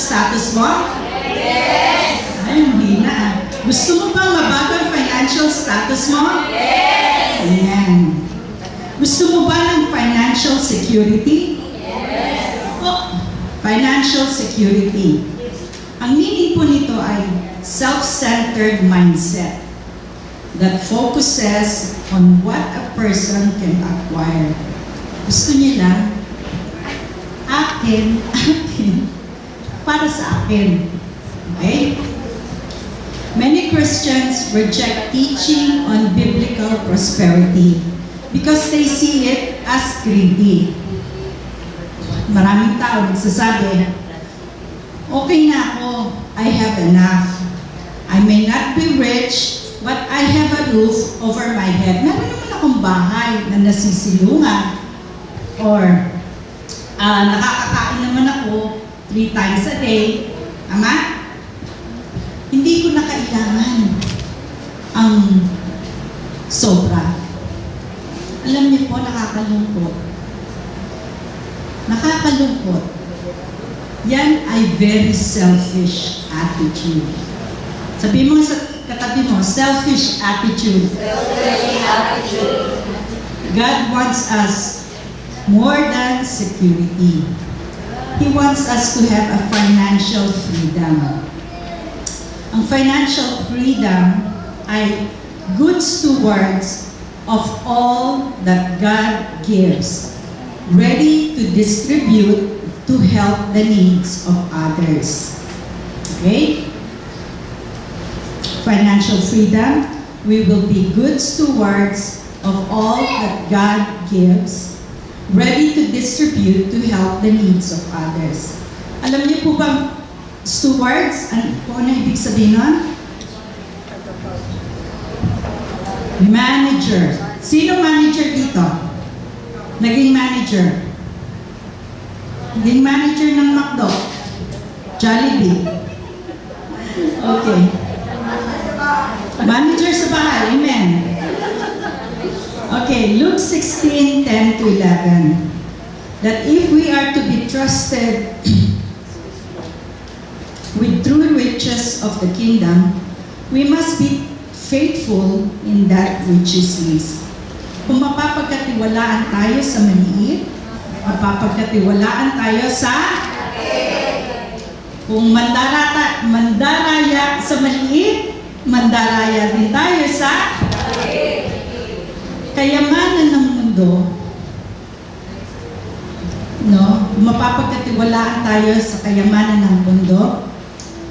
status mo? Yes! Ay, hindi na. Gusto mo bang mabago ang financial status mo? Yes! Ayan. Gusto mo ba ng financial security? Yes! Oh, financial security. Ang meaning po nito ay self-centered mindset that focuses on what a person can acquire. Gusto niya lang, akin, para sa akin. Okay? Many Christians reject teaching on biblical prosperity because they see it as greedy. Maraming tao nagsasabi, okay na ako, I have enough. I may not be rich, but I have a roof over my head. Meron naman akong bahay na nasisilungan. Or, nakakakain naman ako 3 times a day. Tama? Hindi ko na kailangan ang sobra. Alam niyo po, nakakalungkot. Nakakalungkot. Yan ay very selfish attitude. Sabi mo sa katabi mo, selfish attitude. Selfish attitude. God wants us more than security. He wants us to have a financial freedom. Ang financial freedom ay good stewards of all that God gives, ready to distribute to help the needs of others. Okay? Financial freedom, we will be good stewards of all that God gives, ready to distribute to help the needs of others. Alam niyo po ba, stewards, ano ibig sabihin nun? Manager. Sino manager dito? Naging manager. Naging manager ng McDo. Jollibee. Okay. Manager sa bahay. Amen. Okay, Luke 16:10-11. That if we are to be trusted with true riches of the kingdom, we must be faithful in that which is least. Kung mapapagkatiwalaan tayo sa maliit, mapapagkatiwalaan tayo sa kung mandaraya sa maliit, mandaraya din tayo sa kayamanan ng mundo. No? Mapapagkatiwalaan tayo sa kayamanan ng mundo,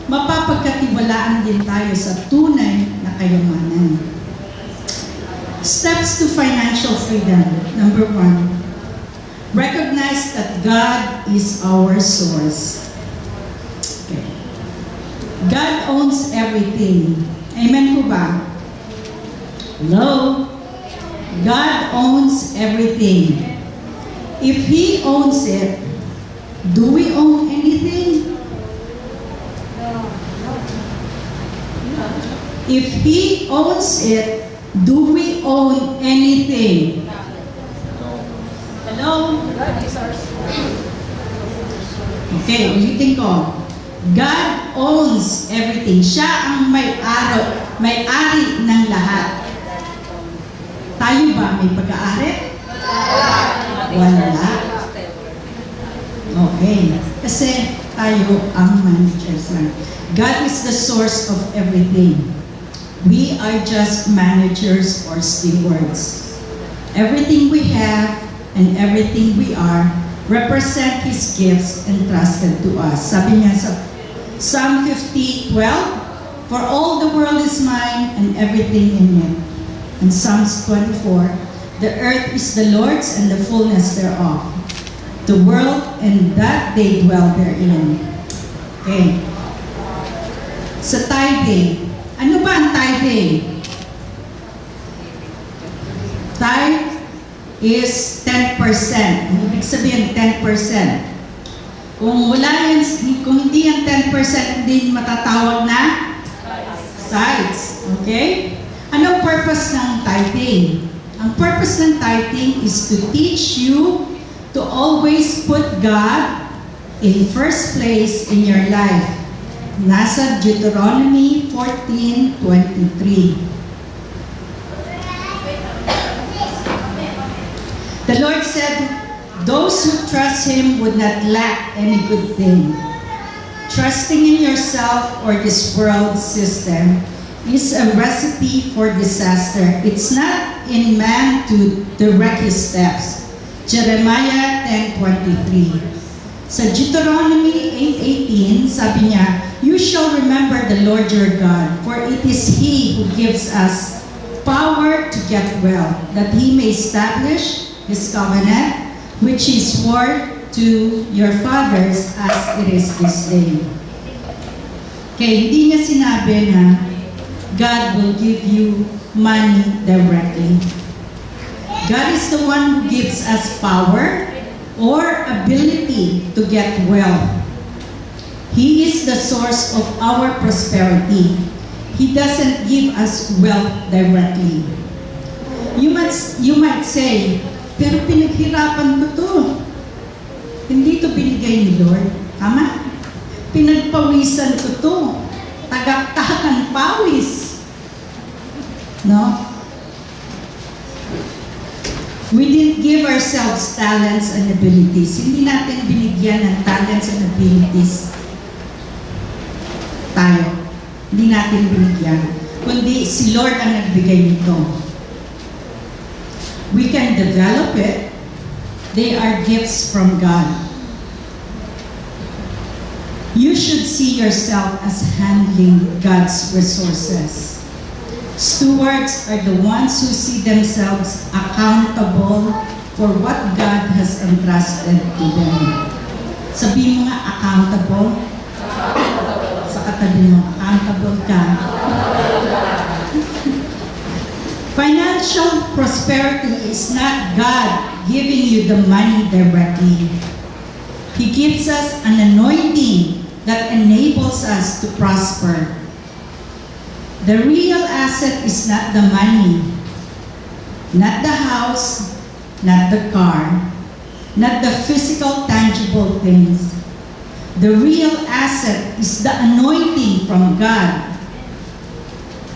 mapapagkatiwalaan din tayo sa tunay na kayamanan. Steps to financial freedom. Number 1, recognize that God is our source. Okay. God owns everything. Amen po ba? Hello? God owns everything. If He owns it, do we own anything? If He owns it, do we own anything? Hello? God is our source. Okay, ulitin ko. God owns everything. Siya ang may-ari ng lahat. Tayo ba may pag-aari? Wala. Okay. Kasi tayo ang managers lang. God is the source of everything. We are just managers or stewards. Everything we have and everything we are represent His gifts entrusted to us. Sabi niya sa Psalm 50:12, for all the world is mine and everything in it. And Psalms 24, the earth is the Lord's and the fullness thereof, the world and that they dwell therein. Okay. Sa tithing, ano ba ang tithing? Tithe is 10%. Ibig sabihin 10%. Kung wala yan, kung hindi yan 10%, hindi matatawag na tithes. Okay? Anong purpose ng tithing? Ang purpose ng tithing is to teach you to always put God in first place in your life. Nasa Deuteronomy 14:23. The Lord said, those who trust Him would not lack any good thing. Trusting in yourself or this world system is a recipe for disaster. It's not in man to direct his steps. Jeremiah 10:23. Sa Deuteronomy 8:18, sabi niya, you shall remember the Lord your God, for it is He who gives us power to get well, that He may establish His covenant, which He swore to your fathers as it is this day. Okay, hindi niya sinabi na God will give you money directly. God is the one who gives us power or ability to get wealth. He is the source of our prosperity. He doesn't give us wealth directly. You might say, pero pinaghirapan ko to. Hindi to binigay ni Lord. Tama? Pinagpawisan ko to. Tagaktakan pawis. No? We didn't give ourselves talents and abilities. Hindi natin binigyan ng talents and abilities tayo. Hindi natin binigyan. Kundi si Lord ang nagbigay nito. We can develop it. They are gifts from God. You should see yourself as handling God's resources. Stewards are the ones who see themselves accountable for what God has entrusted to them. Sabihin mo nga, accountable. Sa katabi mo, accountable ka. Financial prosperity is not God giving you the money directly. He gives us an anointing that enables us to prosper. The real asset is not the money, not the house, not the car, not the physical tangible things. The real asset is the anointing from God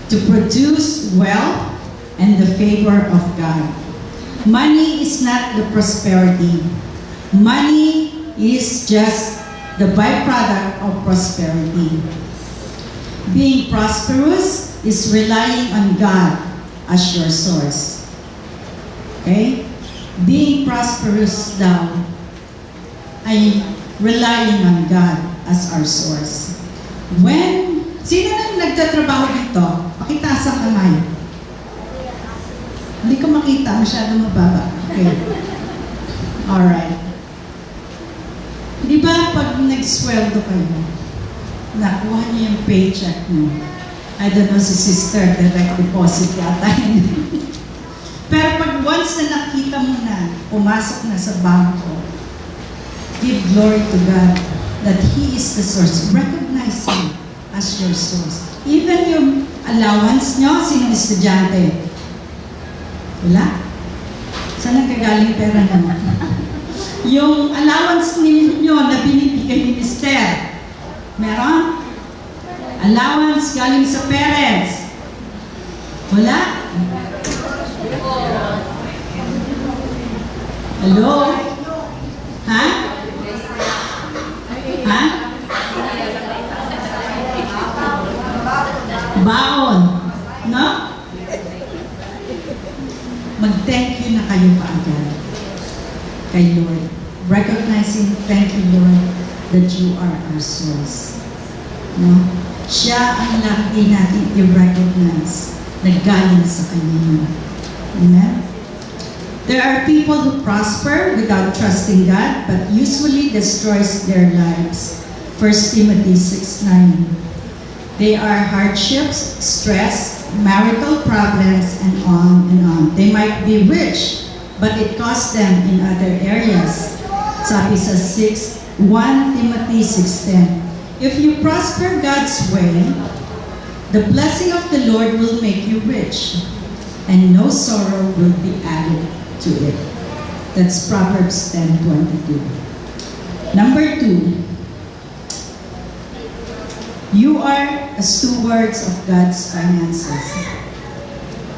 to produce wealth and the favor of God. Money is not the prosperity. Money is just the byproduct of prosperity. Being prosperous is relying on God as your source. Okay? Being prosperous daw ay relying on God as our source. Sino na nagtatrabaho dito? Pakitaas ang kamay. Hindi ko makita, masyadong mababa. Okay. Alright. Di ba pag nag-sweldo kayo, nakuha niyo yung paycheck niyo? I don't know, si sister, direct deposit yata. Pero pag once na nakita mo na, pumasok na sa bangko, give glory to God that He is the source. Recognize Him as your source. Even yung allowance nyo, sino estudyante? Wala? Saan nagkagaling pera naman? Yung allowance ninyo na binibigay ni Mister, meron? Allowance galing sa parents? Wala? Hello? Ha? Ha? Baon. No? Mag-thank you na kayo paagad kay Lord. Recognizing, thank you Lord, that you are our source. No? Siya ang lagi natin i-recognize na galing sa Kanya. Amen? There are people who prosper without trusting God, but usually destroys their lives. 1 Timothy 6:9. They are hardships, stress, marital problems, and on and on. They might be rich, but it costs them in other areas. Sabi sa 1 Timothy 6:10. If you prosper God's way, the blessing of the Lord will make you rich, and no sorrow will be added to it. That's Proverbs 10:22. Number 2, you are a stewards of God's finances.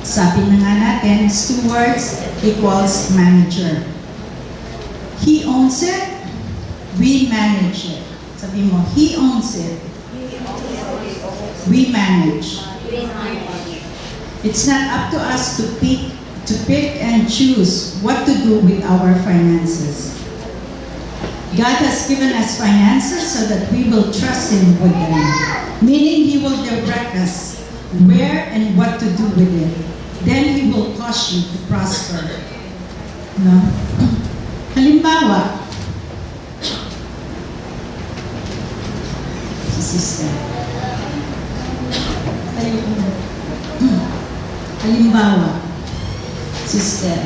Sabi na nga natin, stewards equals manager. He owns it, we manage it. Sabi mo, He owns it, we manage. It's not up to us to pick and choose what to do with our finances. God has given us finances so that we will trust Him with them. Meaning He will direct us where and what to do with it. Then He will cause you to prosper. No? Halimbawa, si sister. Halimbawa, sister,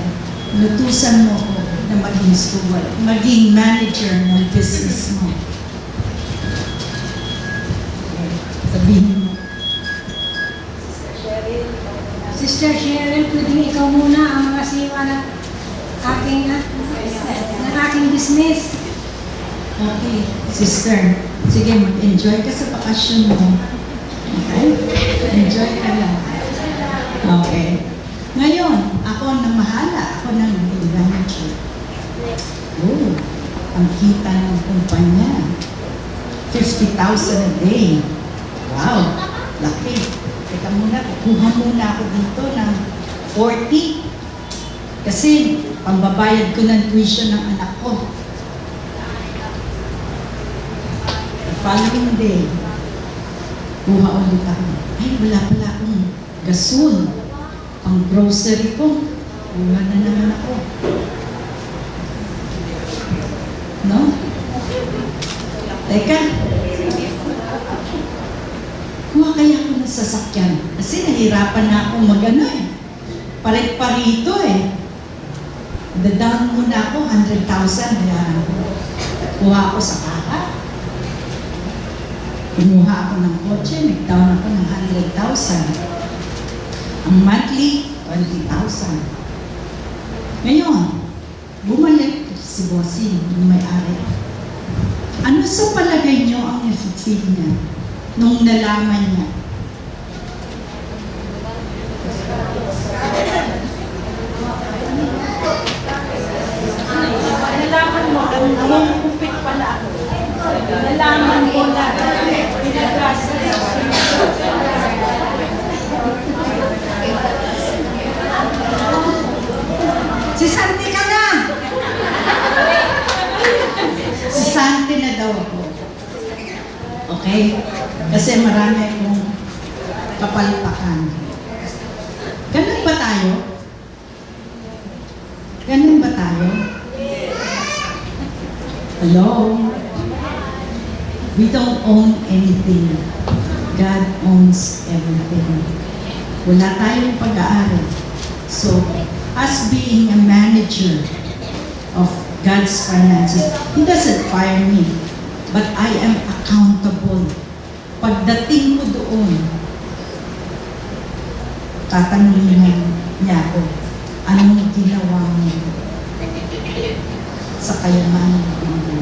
lutusan mo ko na maging steward, maging manager ng business mo. Sabihin mo. Sister Cheryl, pwedeng ikaw muna ang mga siwa ng aking business. Okay, sister. Sige, mag-enjoy ka sa bakasyon mo. Okay? Enjoy ka lang. Okay. Ngayon, ako na mahala. Ako na maging manager. Oh, ang kita ng kumpanya. 50,000 a day. Wow, laki. Teka muna, kukuha muna ako dito ng 40. Kasi, pambabayad ko ng tuition ng anak ko. The following day, kuha ulit ako. Ay, wala pala akong gasol. Ang grocery ko, kuha na naman ako. No? Teka, kuha kaya ako ng sasakyan. Kasi nahirapan na ako mag-ano eh. Parit-parito eh. Dadown muna ako, 100,000. Kaya kuha ako sa kaka. Kumuha ako ng kotse, nag-down ako ng 100,000. Ang monthly, 20,000. Ngayon, bumalik si Bossing, yung may-ari. Ano sa palagay niyo ang na-feel niya nung nalaman niya? Nalaman mo, ang kupit pala ako. Nalaman ko na pinag-asa. Si Santi ka na! Si Santi na daw ako. Okay? Kasi marami akong kapalpakan. Ganun ba tayo? Ganun ba tayo? Hello? We don't own anything. God owns everything. Wala tayong pag-aaral. So, us being a manager of God's finances, He doesn't fire me, but I am accountable. Pagdating ko doon, tatanungin niya ako, anong ginawa mo sa kayamanan mo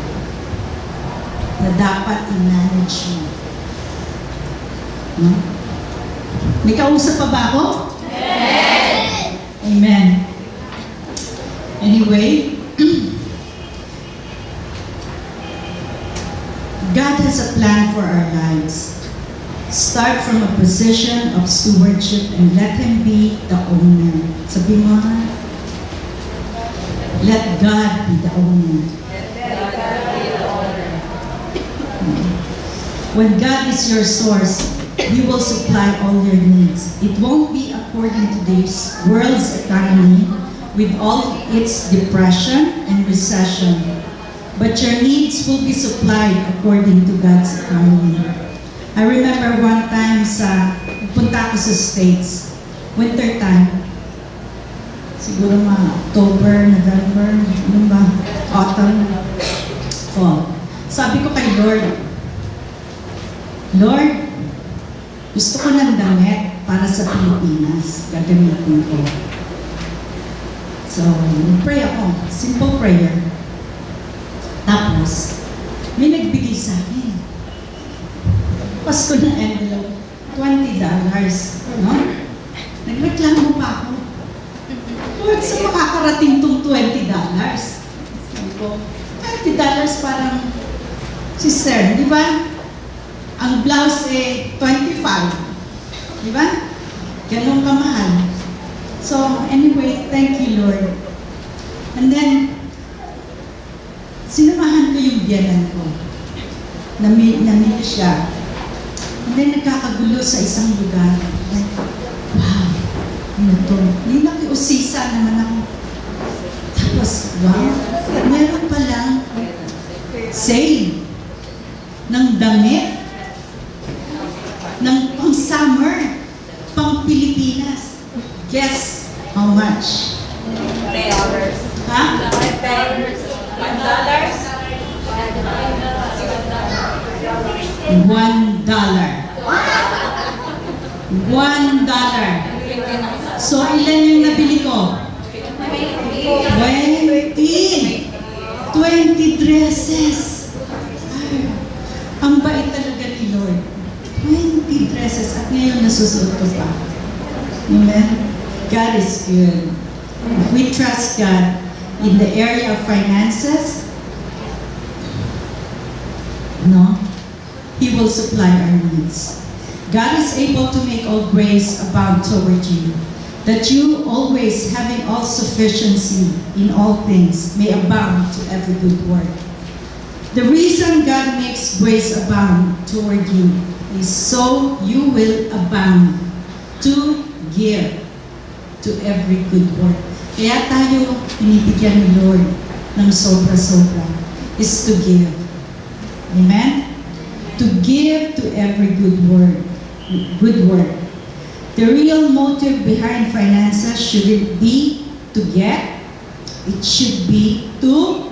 na dapat i-manage mo? No? May kausap pa ba ako? Amen. Anyway, God has a plan for our lives. Start from a position of stewardship and let Him be the owner. Sabi mo, let God be the owner. When God is your source, He will supply all your needs. It won't be according to this world's economy with all its depression and recession, but your needs will be supplied according to God's economy. I remember one time punta ako sa States, winter time, siguro mga October, November, ano ba, autumn, fall. Sabi ko kay Lord, Lord, gusto ko ng damit para sa Pilipinas. Gagamitin ko. So, pray ako. Simple prayer. Tapos, may nagbigay sa akin. Pasko na envelope, $20, no? Nagreklamo pa ako. Huwag sa makakarating tong $20. Sabi ko, $20 parang, sister, di ba? Ang blouse $25. Di ba? Ganun kamahal. So, anyway, thank you, Lord. And then, sinamahan ko yung biyanan ko. Namili siya. And then, nagkakagulo sa isang lugar. Like, wow, ano to? Hindi nakiusisa naman ako. Tapos, wow, meron palang sale ng damit, ng pang-summer, pang-Pilipinas. Guess how much? $10. Ha? $1. So, ilan yung nabili ko? 20 dresses. Ay, ang bait talaga ni Lord. 20 dresses at ngayon nasusuot ko pa. Amen? God is good. If we trust God in the area of finances, no, He will supply our needs. God is able to make all grace abound toward you, that you always, having all sufficiency in all things, may abound to every good work. The reason God makes grace abound toward you is so you will abound to give to every good work. Kaya tayo pinibigyan ni Lord ng sobra-sobra is to give. Amen? To give to every good work. The real motive behind finances shouldn't be to get, it should be to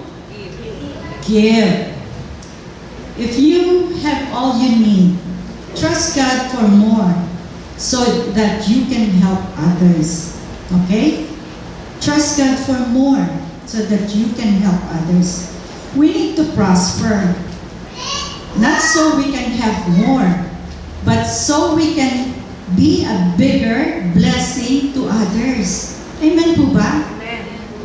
give. If you have all you need, trust God for more so that you can help others. Okay? Trust God for more so that you can help others. We need to prosper. Not so we can have more, but so we can be a bigger blessing to others. Amen po ba?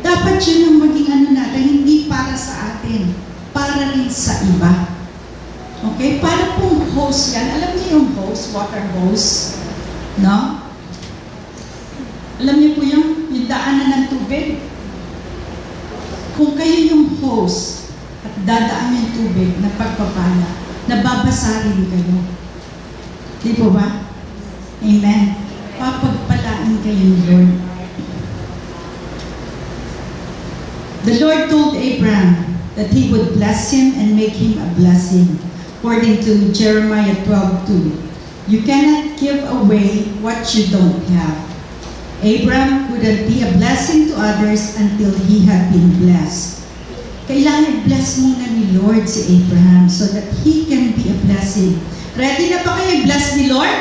Dapat yun ang maging ano natin, hindi para sa atin, para rin sa iba. Okay? Para pong hose yan. Alam niyo yung hose, water hose? No? Alam niyo po yung daanan ng tubig? Kung kayo yung hose at dadaan yung tubig na pagpapala, nababasahin kayo. Di po ba? Amen. Papagpalaan kayo ng Lord. The Lord told Abraham that He would bless him and make him a blessing, according to Jeremiah 12:2. You cannot give away what you don't have. Abraham couldn't be a blessing to others until he had been blessed. Kailangan bless muna ni Lord si Abraham so that he can be a blessing. Ready na ba kayo bless ni Lord?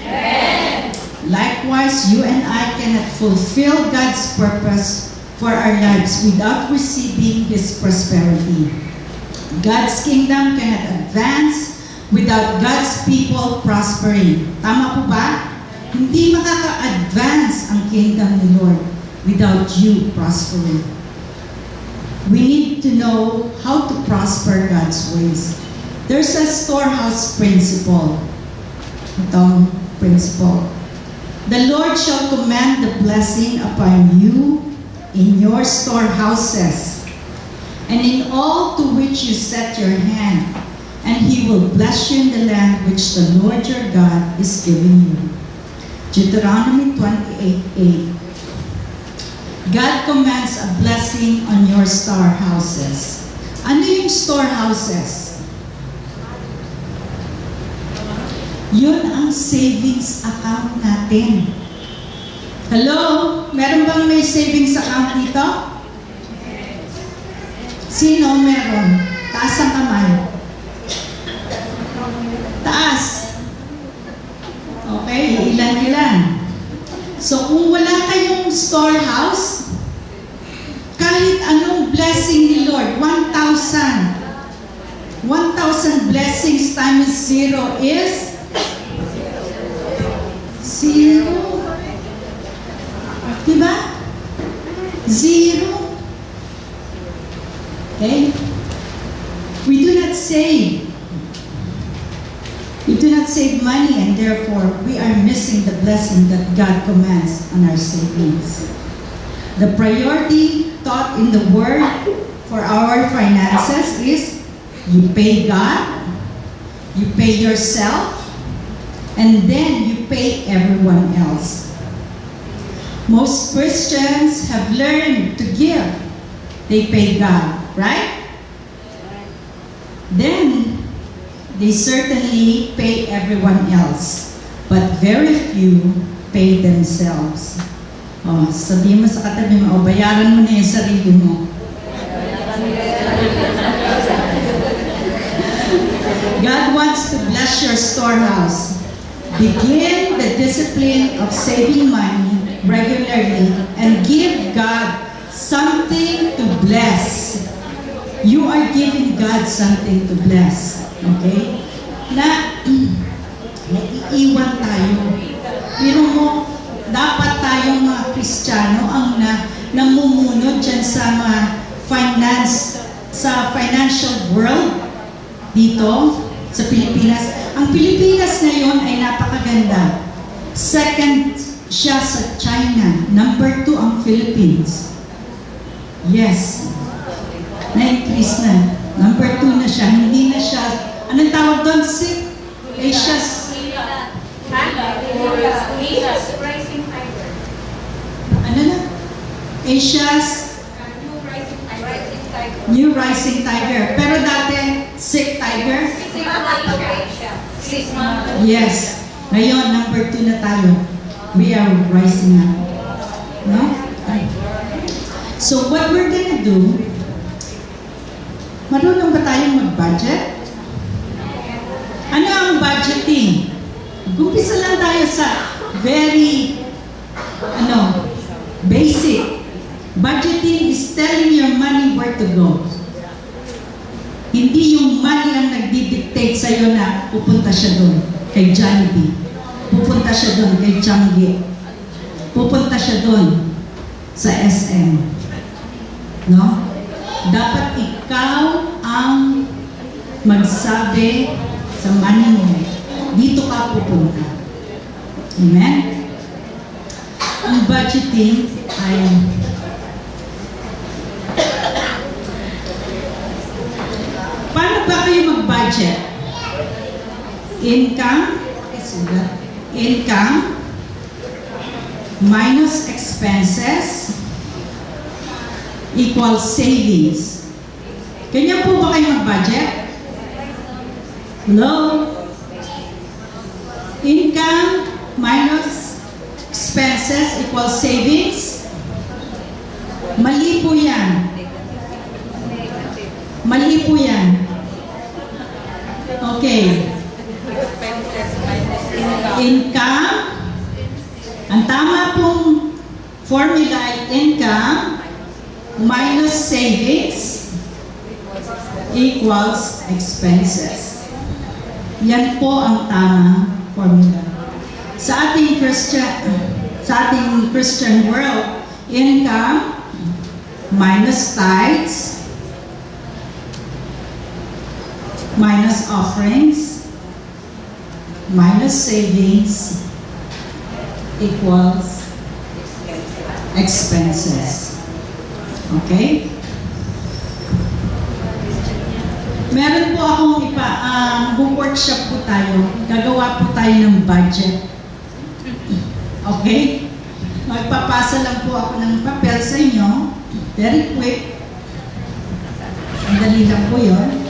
Amen. Likewise, you and I cannot fulfill God's purpose for our lives without receiving His prosperity. God's kingdom cannot advance without God's people prospering. Tama po ba? Hindi makaka-advance ang kingdom ni Lord without you prospering. We need to know how to prosper God's ways. There's a storehouse principle. Itong principle. The Lord shall command the blessing upon you in your storehouses and in all to which you set your hand, and He will bless you in the land which the Lord your God is giving you. Deuteronomy 28:8. God commands a blessing on your storehouses. Ano yung storehouses? Yun ang savings account natin. Hello? Meron bang may savings account dito? Sino meron? Taas ang kamay. Taas. Okay, ilan-ilan. So kung wala kayong storehouse, kahit anong blessing ni Lord, 1,000 1,000 blessings times 0 is? 0. Diba? 0. Okay? We do not save. We do not save money, and therefore we are missing the blessing that God commands on our savings. The priority taught in the Word for our finances is you pay God, you pay yourself, and then you pay everyone else. Most Christians have learned to give. They pay God, right? Then they certainly pay everyone else, but very few pay themselves. Oh, sabihin mo sa katabi mo, bayaran mo na yung sarili mo. God wants to bless your storehouse. Begin the discipline of saving money regularly and give God something to bless. You are giving God something to bless. Okay? Na naiiwan tayo. Pero mo, dapat tayong mga Kristiyano ang namumuno dyan sa mga sa financial world dito sa Pilipinas. Ang Pilipinas ngayon ay napakaganda. Second siya sa China. Number 2 ang Philippines. Yes. Na-increase na. Number 2 na siya. Hindi na siya, anong tawag doon? Asia's Rising tiger. ano na? Asia's New Rising Tiger. Pero dati, Sick Tiger? Yes. Ngayon, number 2 na tayo. We are rising up. No? So, what we're gonna do, marunong ba tayong mag-budget? Ano ang budgeting? Gumpisa lang tayo sa very, basic. Budgeting is telling your money where to go. Hindi yung money ang nagdi-dictate sa'yo na pupunta siya doon kay Jollibee. Pupunta siya doon kay Changi. Pupunta siya doon sa SM. No? Dapat ikaw ang magsabi sa money mo. Dito ka pupunta. Amen? Ang budgeting ay paano ba kayo mag-budget? Income minus expenses equals savings. Ganyan po ba kayo mag-budget? Hello? Income minus expenses equals savings? Mali po yan. Mali po yan. Okay. Income. Ang tama pong formula ay income minus savings equals expenses. Yan po ang tamang formula. Sa ating Christian world, income minus tithes minus offerings minus savings equals expenses. Okay? Meron po akong workshop po tayo. Gagawa po tayo ng budget. Okay? Magpapasa lang po ako ng papel sa inyo. Very quick. Ang dali lang po yun.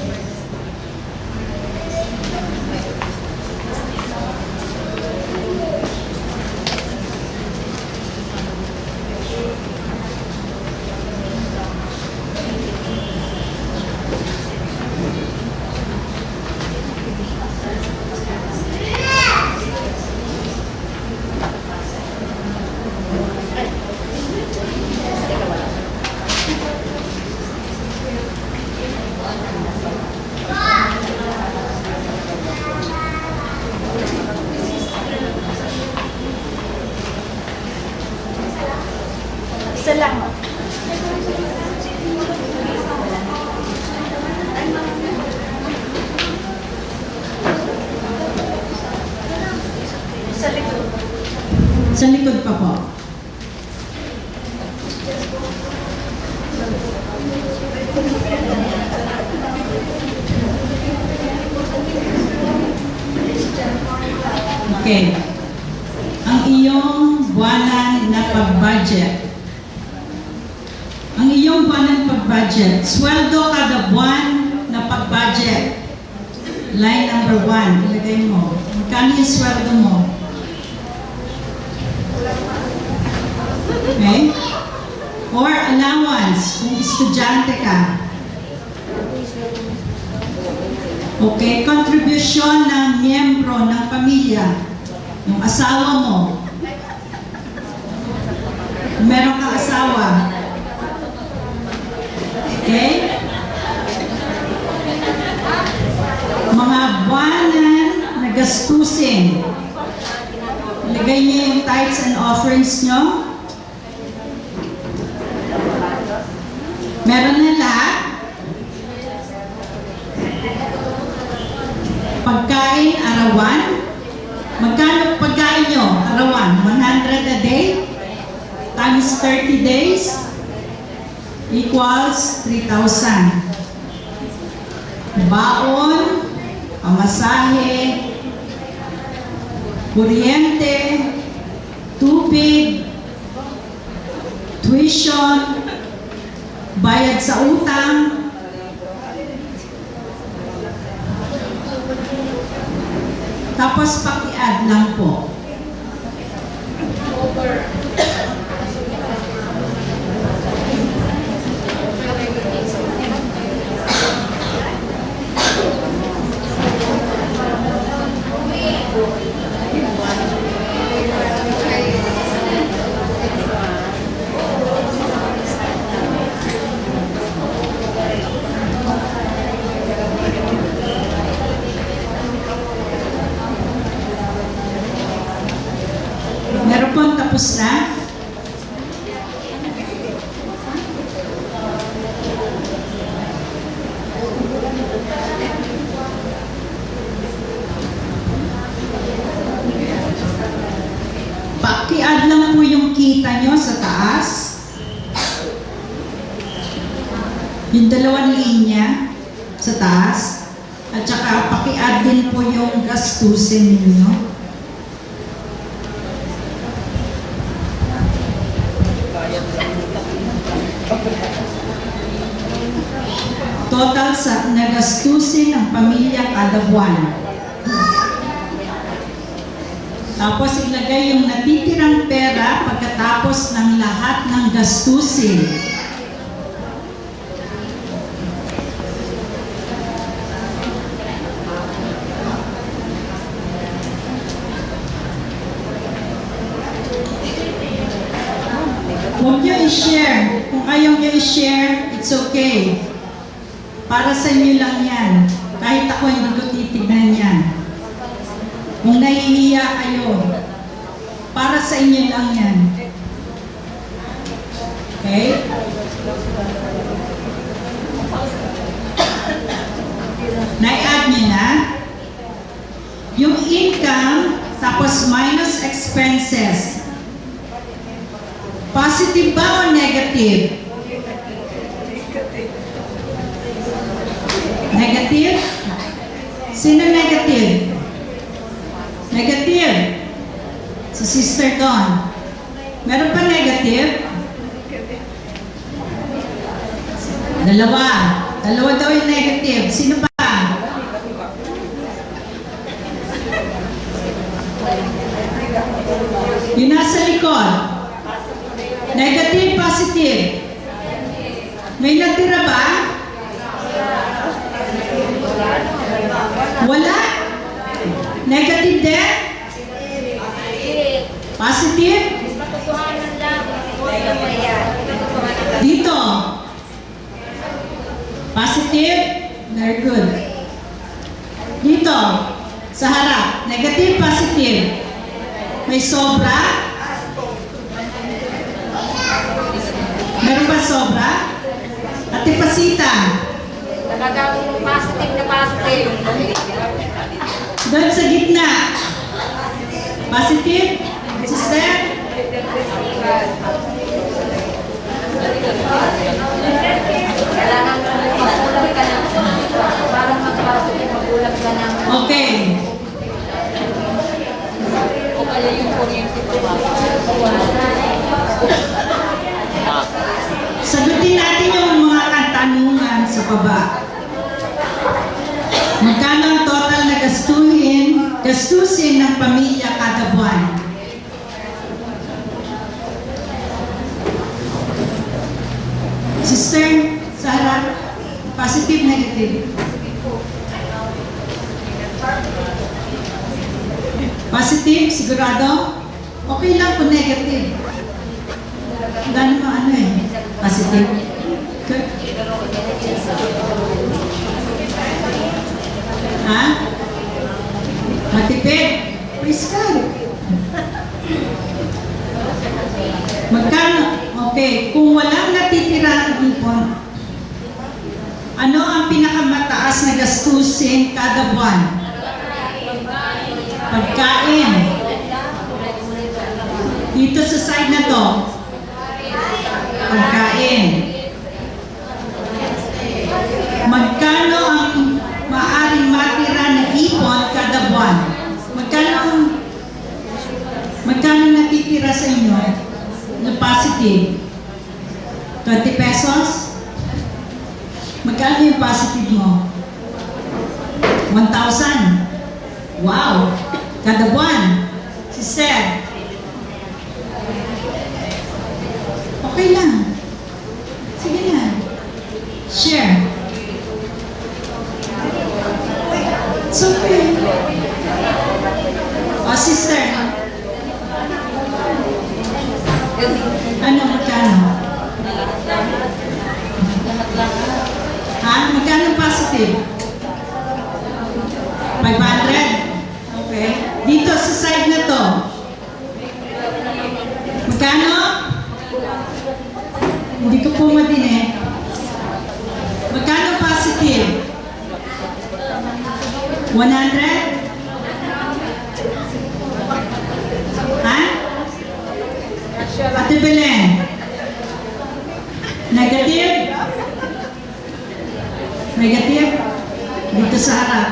Sa likod pa po. Okay. Ang iyong buwanan na pag-budget. Ang iyong buwanan pag-budget. Sweldo kada buwan na pag-budget. Line number 1. Ilagay mo. Magkano yung sweldo mo? Okay? Or allowance, kung estudyante ka. Okay, contribution ng miyembro ng pamilya, yung asawa mo. Meron kang asawa. Okay? Mga buwanan na gastusin. Ilagay niyo yung tithes and offerings niyo. Meron na lahat. Pagkain, arawan. Magkano pagkain nyo? Arawan, 100 a day times 30 days equals 3,000. Baon, pamasahe, kuryente, tubig, tuition, bayad sa utang, tapos paki-add lang po. Meron pong tapos na? Paki-add lang po yung kita nyo sa taas. Yung dalawang linya sa taas. At saka paki-add din po yung gastusin ninyo. Total sa nagastusin ng pamilya kada buwan. Tapos ilagay yung natitirang pera pagkatapos ng lahat ng gastusin. Huwag nyo i-share. Kung ayaw nyo i-share, it's okay. Para sa inyo lang yan. Kahit ako hindi ko titignan yan. Kung nahihiya kayo, para sa inyo lang yan. Okay? Na-add nyo na. Yung income, tapos minus expenses. Positive ba o negative? Negative? Sino negative? Negative. Si Sister Dawn. Meron pa negative? Dalawa. Dalawa daw yung negative. Sino pa? Yung nasa likod. Negative, positive. May natira ba? Wala? Negative din? Positive? Dito. Positive? Very good. Dito. Sa harap. Negative, positive. May sobra? Meron ba sobra? Ate Pasita. Talagang positive na positive. Doon sa gitna. Positive? Sister? Kailangan magulang ka ng para magpasok yung magulang ka ng Okay. o kaya yung kuryente pa. Sagutin natin yung mga katanungan sa baba. Magkano ang total na gastusin ng pamilya kada buwan? Sister Sarah, positive, negative? Positive, sigurado? Okay lang kung negative. Dahil mo ano eh, positive. Good. Ha? Matipid? Praise God. Magkano? Okay, kung walang natitira ng ipon, ano ang pinakamataas na gastusin kada buwan? Pagkain. Dito sa side na to, pagkain. Magkano ang maaaring matira na ipon kada buwan? Magkano natitira sa inyo na positive? 20 pesos? Magkano yung positive mo? 1,000? Wow! Kada buwan. Sister. Okay lang. Sige na. Share. It's okay. Oh, sister. Ano, magkano? Ha? Magkano positive? 500? Okay. Dito sa side na to. Magkano? Hindi ko po madinig. Magkano positive? 100? Ha? Ate Belen? Negative? Negative? Dito sa harap.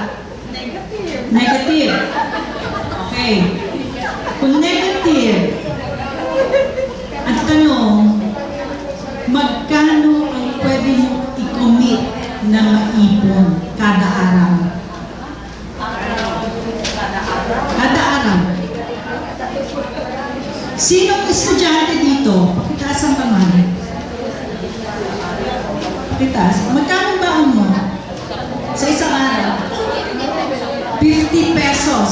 Negative. Okay. Kung negative, ang tanong, magkano ang pwede mo i-commit na maipon kada araw? Kada araw. Sinong estudyante dito? Pakitaas ang kamay. Pakitaas. Magkano baon mo? Sa isang araw? 50 pesos.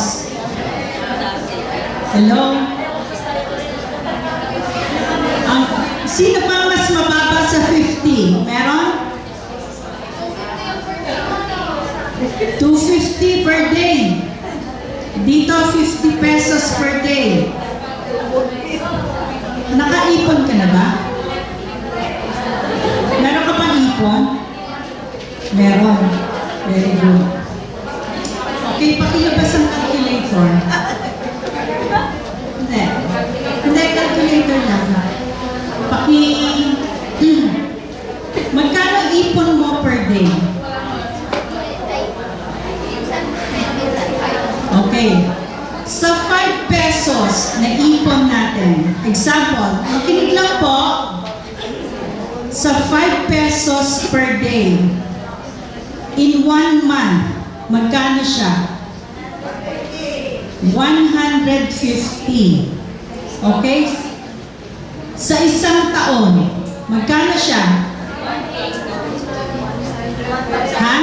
Hello? Sino pa mas mababa sa 50? Meron? 250 per day. Dito, 50 pesos per day. Nakaipon ka na ba? Meron ka pang ipon? Meron. Very good. Okay, pakilabas ang calculator. Hindi. Hindi, calculator lang. Magkano ipon mo per day? Okay. Sa 5 pesos na ipon natin, example, makinig lang po, sa 5 pesos per day, in 1 month, magkano siya? 150. Okay? Sa isang taon, magkano siya? Ha?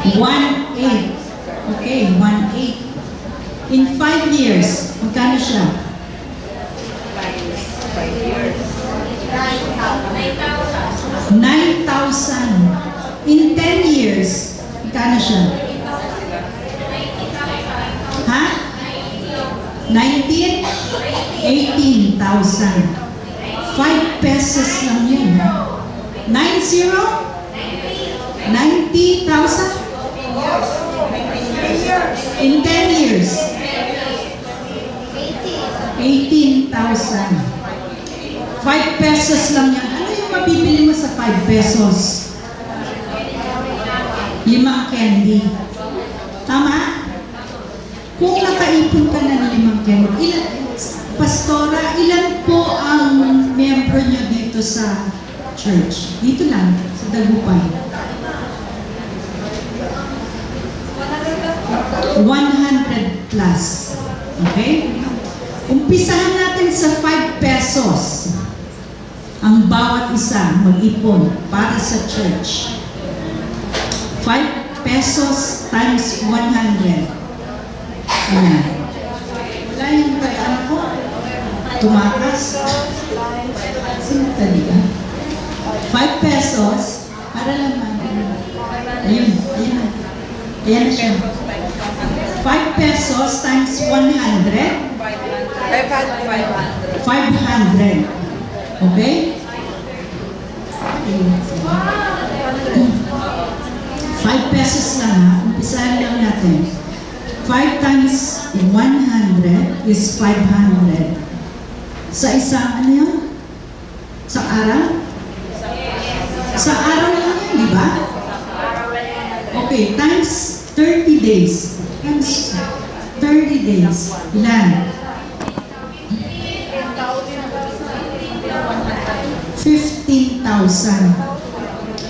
1.8. Okay, 1.8. In 5 years, magkano siya? 9,000. In 10 years, magkano siya? Ha? 19? 18,000. 5 pesos lang yun. 90? 90,000? In 10 years. 5 pesos lang yan. Ano yung mabibili mo sa 5 pesos? 5 candy. Tama? Kung nakaipon ka na ng 5 candy, Pastora, ilan po ang membro nyo dito sa church? Dito lang, sa Dagupan. 100 plus. Okay? Umpisahan natin sa 5 pesos. Ang bawat isa mag-ipon para sa church. 5 pesos times 100. Ayan. Wala yung ano ko. Tumakas. Sino talaga? 5 pesos. Para lang ayun. Ayan na siya. 5 pesos times 100. 500. Okay? 5 pesos lang ha. Umpisahan lang natin. 5 times 100 is 500. Sa isang ano yun? Sa araw? Sa araw lang yan, di ba? Okay, times 30 days. Times 30 days. Ilan? 15,000.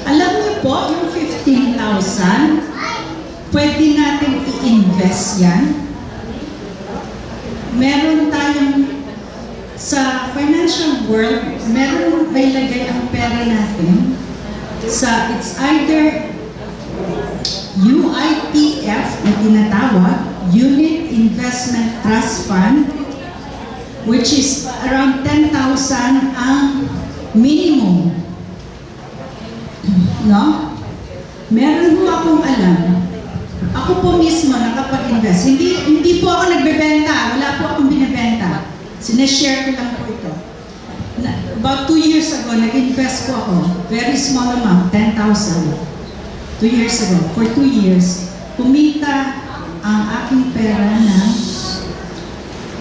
Alam niyo po, yung 15,000, pwede natin i-invest yan. Meron tayong, sa financial world, meron may lagay ang pera natin sa, it's either UITF na tinatawag, Unit Investment Trust Fund, which is around 10,000 ang minimum. No? Meron po akong alam. Ako po mismo nakapag-invest. Hindi po ako nagbebenta. Wala po akong binibenta. Sineshare ko lang po ito. About 2 years ago, nag-invest po ako. Very small amount, 10,000. 2 years ago. For 2 years, kumita ang aking pera ng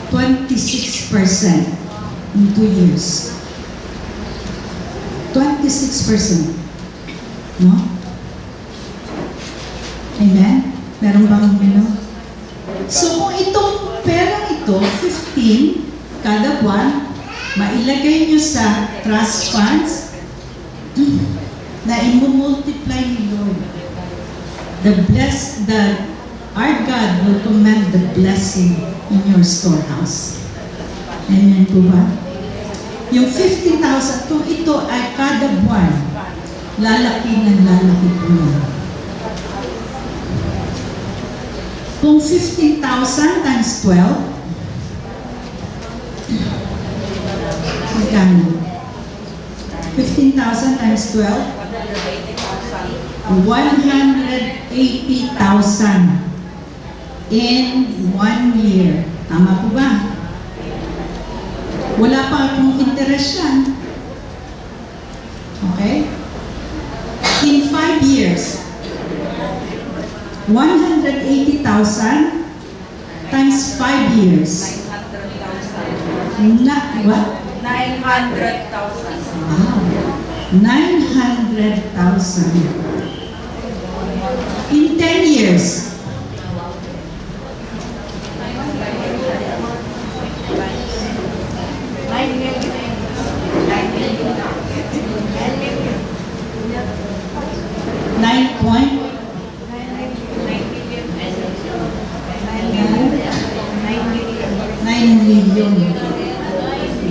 26% in 2 years. 26%. No? Amen? Meron bang So kung itong perang ito, 15, kada buwan, mailagay nyo sa trust funds, na i-multiply ni Lord. Our God will command the blessing in your storehouse. Amen po ba? Yung 15,000, kung ito ay kada buwan, lalaki ng lalaki po yan. Kung 15,000 times 12, magkano? 15,000 times 12, 180,000 in 1 year. Tama po ba? Wala pa akong interest yan. Okay? In 5 years, 180,000 times 5 years. What? 900,000. Wow. 900,000. In 10 years,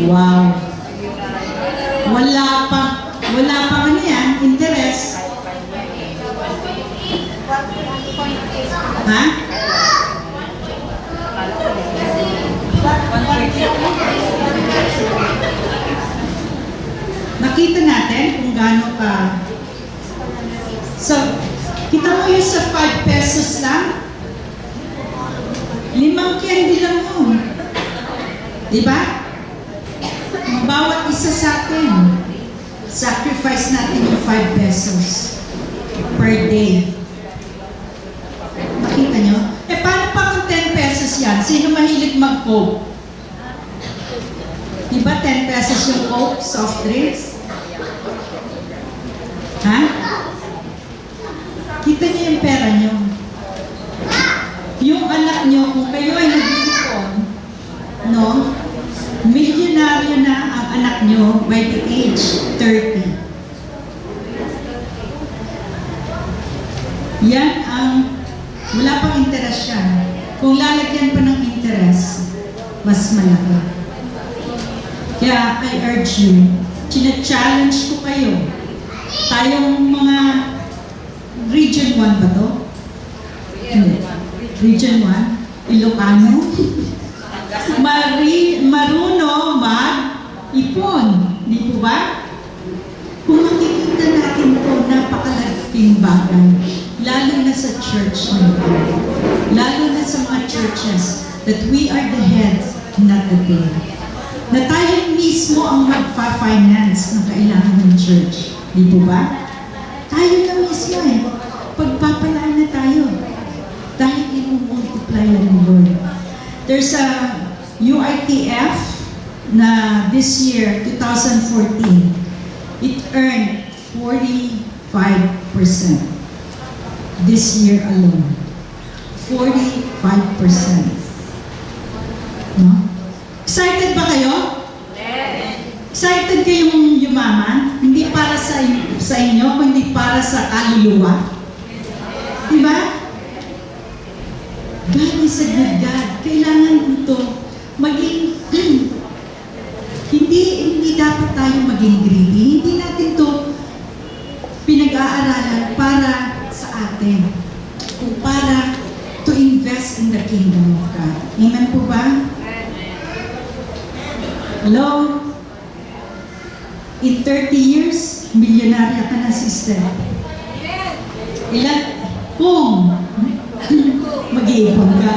wow. Wala pa ano yan, interest. Ha? Nakita natin kung gaano ka. So, kita mo yun sa 5 pesos lang. 5 candy lang mo. Diba? Bawat isa sa atin, sacrifice natin yung 5 pesos per day. Nakita nyo? Paano pa kung 10 pesos yan? Sino mahilig mag-coke? Di ba 10 pesos yung Coke, soft drinks? Ha? Kita niyo yung pera niyo. Yung anak niyo, kung kayo ay nag-iipon, no? Milyonaryo na ang anak niyo by the age 30. Yan ang, wala pang interes yan. Kung lalagyan pa ng interes, mas malaki. Kaya I urge you, challenge ko kayo. Tayong mga Region 1 ba to? Region 1? Ilocano? Marunong mag-ipon. Di po ba? Kung makikita natin ito, napakalaking bagay. Lalo na sa church nito. Lalo na sa mga churches that we are the heads, not the tail. Na tayo mismo ang magpa-finance ng kailangan ng church. Di po ba? Tayo na mismo eh. Pagpapalaan na tayo. Dahil i-multiply ng Lord. There's a UITF na this year, 2014, it earned 45%. This year alone. 45%. No? Excited ba kayo? Excited kayong yumaman? Hindi para sa inyo, kundi para sa kaluluwa. Diba? God is a good God. Kailangan ito maging hindi dapat tayo maging greedy. Hindi natin ito pinag-aaralan para sa atin. Kung para to invest in the kingdom of God. Amen po ba? Hello? In 30 years, milyonarya ka na, sister. Ilan? Kung mag-iipon ka.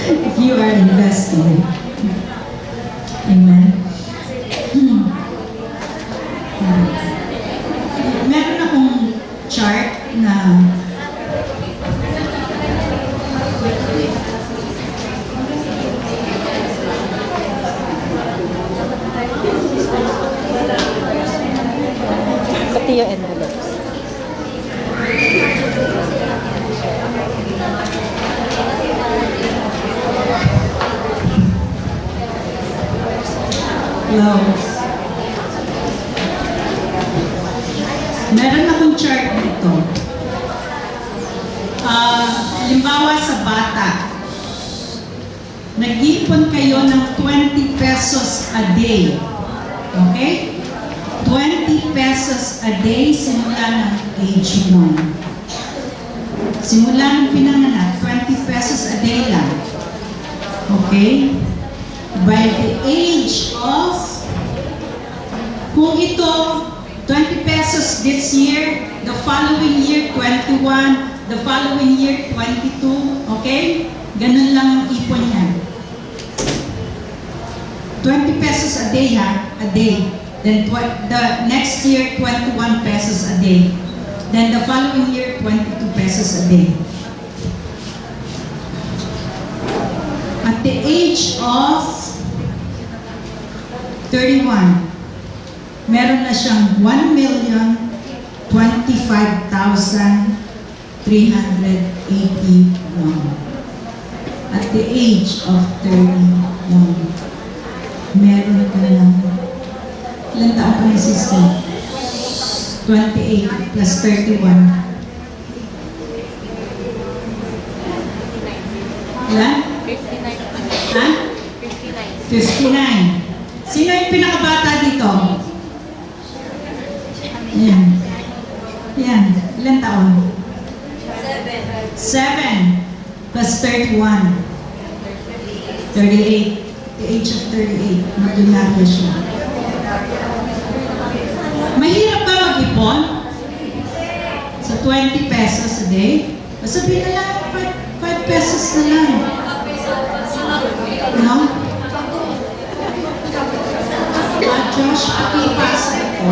If you are investing. Amen. Meron akong chart na Pati yung envelopes. Hello. Meron akong chart dito. Halimbawa sa bata, nag-iipon kayo ng 20 pesos a day. Okay? 20 pesos a day simula ng age 1. Simula ng pinanganak, 20 pesos a day lang. Okay? By the age of, kung ito, 20 pesos this year, the following year, 21, the following year, 22, okay? Ganun lang ang ipon niya. 20 pesos a day, ha? A day. Then the next year, 21 pesos a day. Then the following year, 22 pesos a day. At the age of 31, meron na siyang 1,025,381. At the age of 31, meron ka lang, ilan taon pa yung sister? 28 plus 31. Ilan? 59. Ha? 59. 59. Sino yung pinakabata dito? Yan. Yan. Ilan taon? 7 plus 31. 38. The age of 38. Matunaryo siya. Mahirap ba mag-ipon? Sa 20 pesos a day? Sabihin na lang, 5 pesos na lang. No? Josh, pakipasa ito.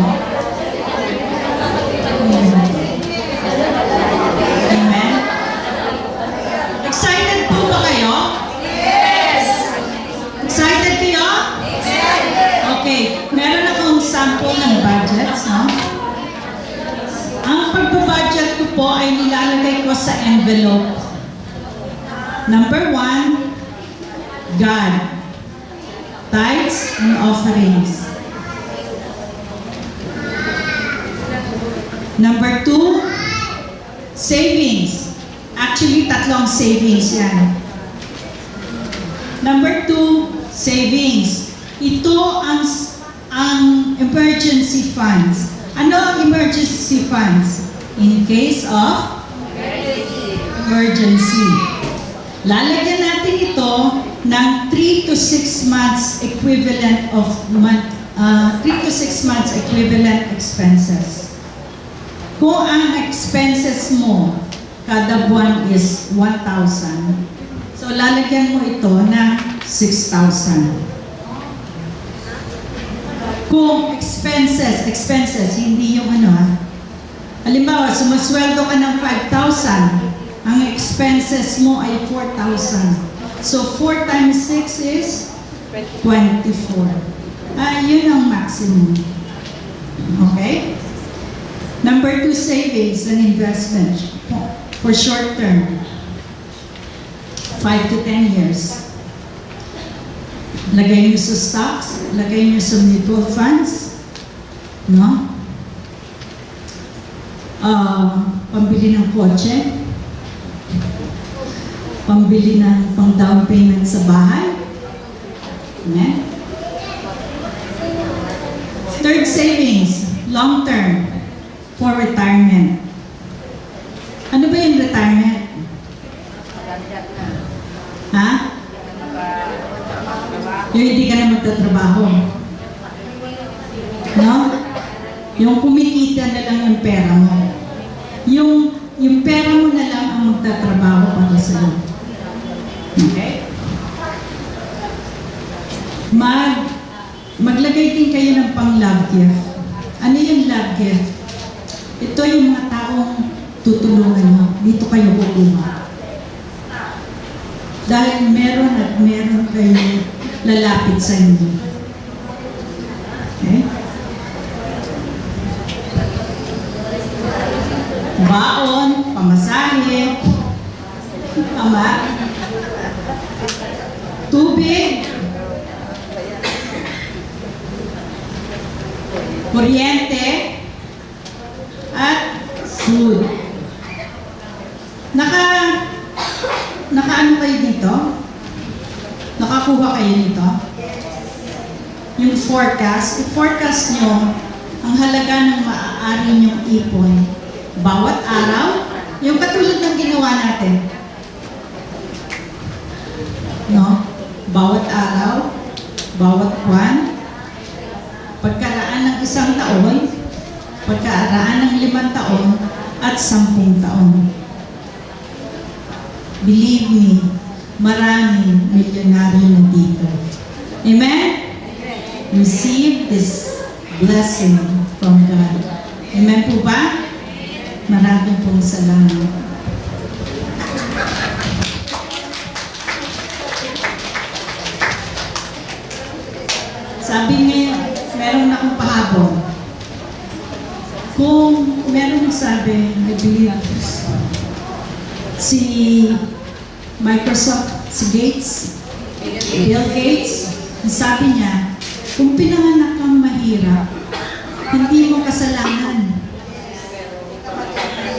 Amen? Excited po ba kayo? Yes! Excited kayo sa envelope. Number 1, God. Tithes and offerings. Number 2, savings. Actually, tatlong savings yan. Number 2, savings. Ito ang emergency funds. Ano ang emergency funds? In case of emergency. Lalagyan natin ito ng 3 to 6 months equivalent of 3 to 6 months equivalent expenses. Kung ang expenses mo kada buwan is 1,000, so lalagyan mo ito ng 6,000. Kung expenses, hindi yung halimbawa, sumasweldo ka ng 5,000, ang expenses mo ay 4,000. So, 4 times 6 is 24. Yun ang maximum. Okay? Number 2, savings and investment for short term. 5 to 10 years. Lagay nyo sa stocks, lagay nyo sa mutual funds, no? Pambili ng kotse, pambili ng pang down payment sa bahay. Amen? Third, savings, long term, for retirement. Ano ba yung retirement? Ha? Yung hindi ka na magtatrabaho. No? Yung kumikita na lang yung pera mo. Yung pera mo na lang ang magtatrabaho para sa'yo. Okay? Maglagay din kayo ng pang-love gift. Ano yung love gift? Ito yung mga taong tutulungan mo. Dito kayo kukuha. Dahil meron at meron kayo lalapit sa inyo. Okay? Baon, pamasahe, tama? Tubig, kuryente, at food. Nakaano kayo dito? Nakakuha kayo nito? Yung forecast. I-forecast nyo ang halaga ng maaari nyong ipon bawat araw. Yung katulad ng ginawa natin. No? Bawat araw, bawat buwan, pagkaraan ng 1 taon, pagkaraan ng 5 taon, at 10 taon. Believe me, maraming milyonaryo na dito. Amen? Receive this blessing from God. Amen po ba? Maraming pong salamat. Sabi niya, meron akong pahabol. Kung meron sabi, I believe si Microsoft, si Gates, Bill Gates, sabi niya, kung pinanganak kang mahirap, hindi mo kasalanan.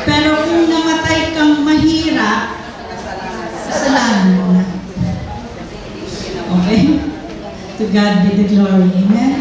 Pero kung namatay kang mahirap, kasalanan mo na. Okay? To God be the glory. Amen?